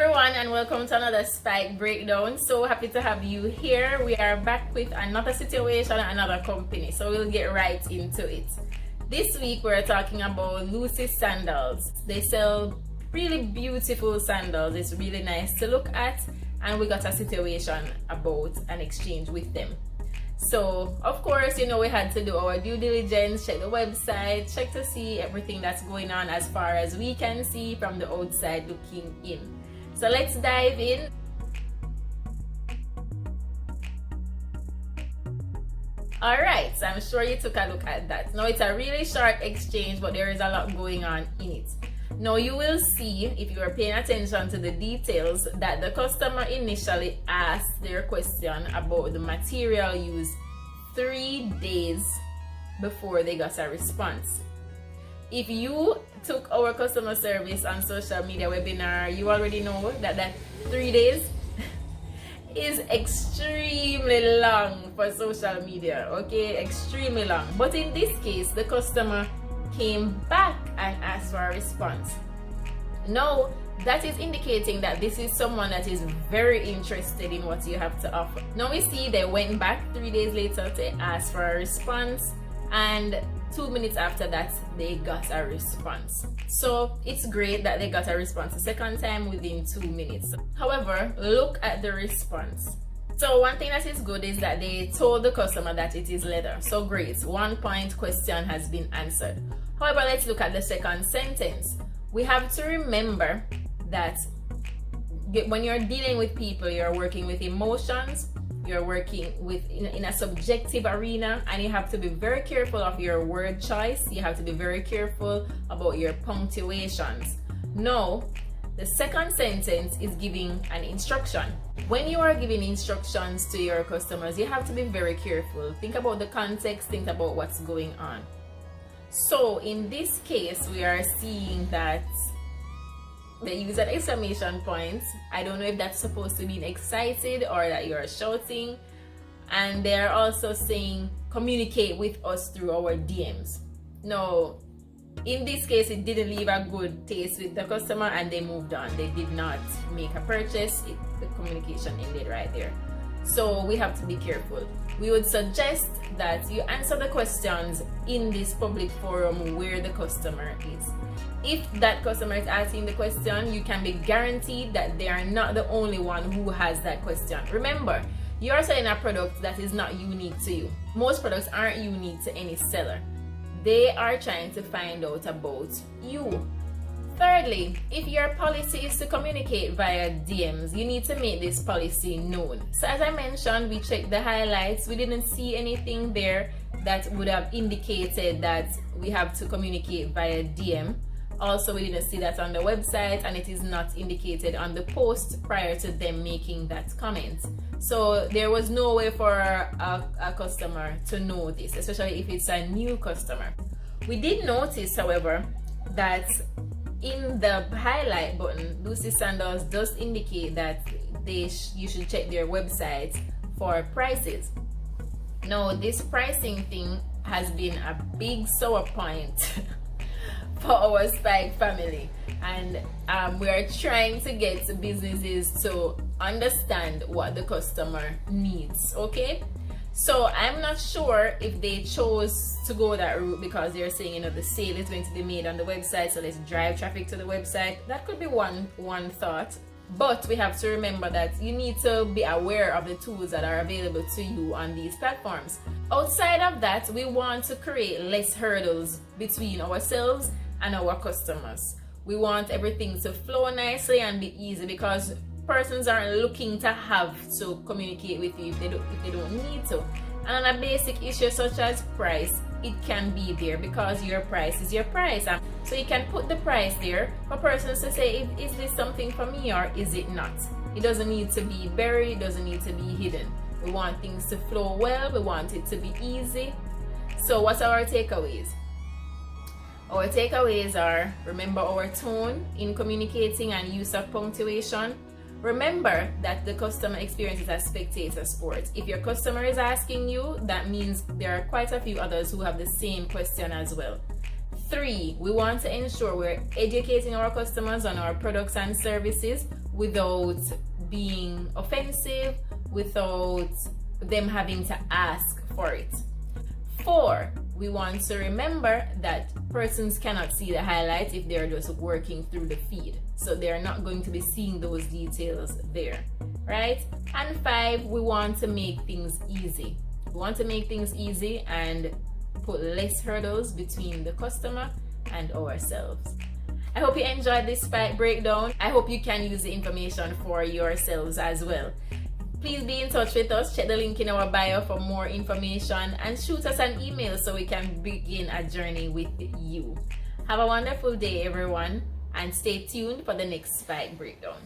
everyone, and welcome to another Spike breakdown. So happy to have you here. We are back with another situation, another company, so we'll get right into it. This week we're talking about Lucy's Sandals. They sell really beautiful sandals. It's really nice to look at, and we got a situation about an exchange with them. So of course, we had to do our due diligence, check the website, check to see everything that's going on as far as we can see from the outside looking in. So let's dive in. Alright, so I'm sure you took a look at that. Now it's a really short exchange, but there is a lot going on in it. Now you will see, if you are paying attention to the details, that the customer initially asked their question about the material used 3 days before they got a response. If you took our customer service on social media webinar, you already know that 3 days is extremely long for social media, okay? Extremely long. But in this case, the customer came back and asked for a response. Now, that is indicating that this is someone that is very interested in what you have to offer. Now we see they went back 3 days later to ask for a response, and 2 minutes after that they got a response. So it's great that they got a response the second time within 2 minutes. However, look at the response. So one thing that is good is that they told the customer that it is leather. So great, 1 point question has been answered. However, let's look at the second sentence. We have to remember that when you're dealing with people, you're working with emotions, you're working with in a subjective arena, and you have to be very careful of your word choice. You have to be very careful about your punctuations. Now, the second sentence is giving an instruction. When you are giving instructions to your customers, you have to be very careful. Think about the context, think about what's going on. So in this case, we are seeing that they use an exclamation point. I don't know if that's supposed to mean excited or that you're shouting. And they're also saying communicate with us through our DMs. Now, in this case, it didn't leave a good taste with the customer and they moved on. They did not make a purchase. The communication ended right there. So we have to be careful. We would suggest that you answer the questions in this public forum where the customer is. If that customer is asking the question, you can be guaranteed that they are not the only one who has that question. Remember, you are selling a product that is not unique to you. Most products aren't unique to any seller. They are trying to find out about you. Thirdly, if your policy is to communicate via DMs, you need to make this policy known. So as I mentioned, we checked the highlights. We didn't see anything there that would have indicated that we have to communicate via DM. Also, we didn't see that on the website, and it is not indicated on the post prior to them making that comment. So there was no way for a customer to know this, especially if it's a new customer. We did notice, however, that in the highlight button, Lucy Sandals does indicate that you should check their website for prices. Now, this pricing thing has been a big sour point for our Spike family, and we are trying to get businesses to understand what the customer needs. Okay, so I'm not sure if they chose to go that route because they're saying the sale is going to be made on the website, so let's drive traffic to the website. That could be one thought. But we have to remember that you need to be aware of the tools that are available to you on these platforms. Outside of that, we want to create less hurdles between ourselves and our customers. We want everything to flow nicely and be easy, because persons aren't looking to have to communicate with you if they don't need to. And on a basic issue such as price, it can be there because your price is your price. So you can put the price there for persons to say, is this something for me or is it not? It doesn't need to be buried, it doesn't need to be hidden. We want things to flow well, we want it to be easy. So what's our takeaways? Our takeaways are: remember our tone in communicating and use of punctuation. Remember that the customer experience is a spectator sport. If your customer is asking you, that means there are quite a few others who have the same question as well. 3, we want to ensure we're educating our customers on our products and services without being offensive, without them having to ask for it. 4, we want to remember that persons cannot see the highlights if they're just working through the feed. So they're not going to be seeing those details there, right? And 5, we want to make things easy. We want to make things easy and put less hurdles between the customer and ourselves. I hope you enjoyed this spike breakdown. I hope you can use the information for yourselves as well. Please be in touch with us. Check the link in our bio for more information and shoot us an email so we can begin a journey with you. Have a wonderful day, everyone, and stay tuned for the next spike breakdown.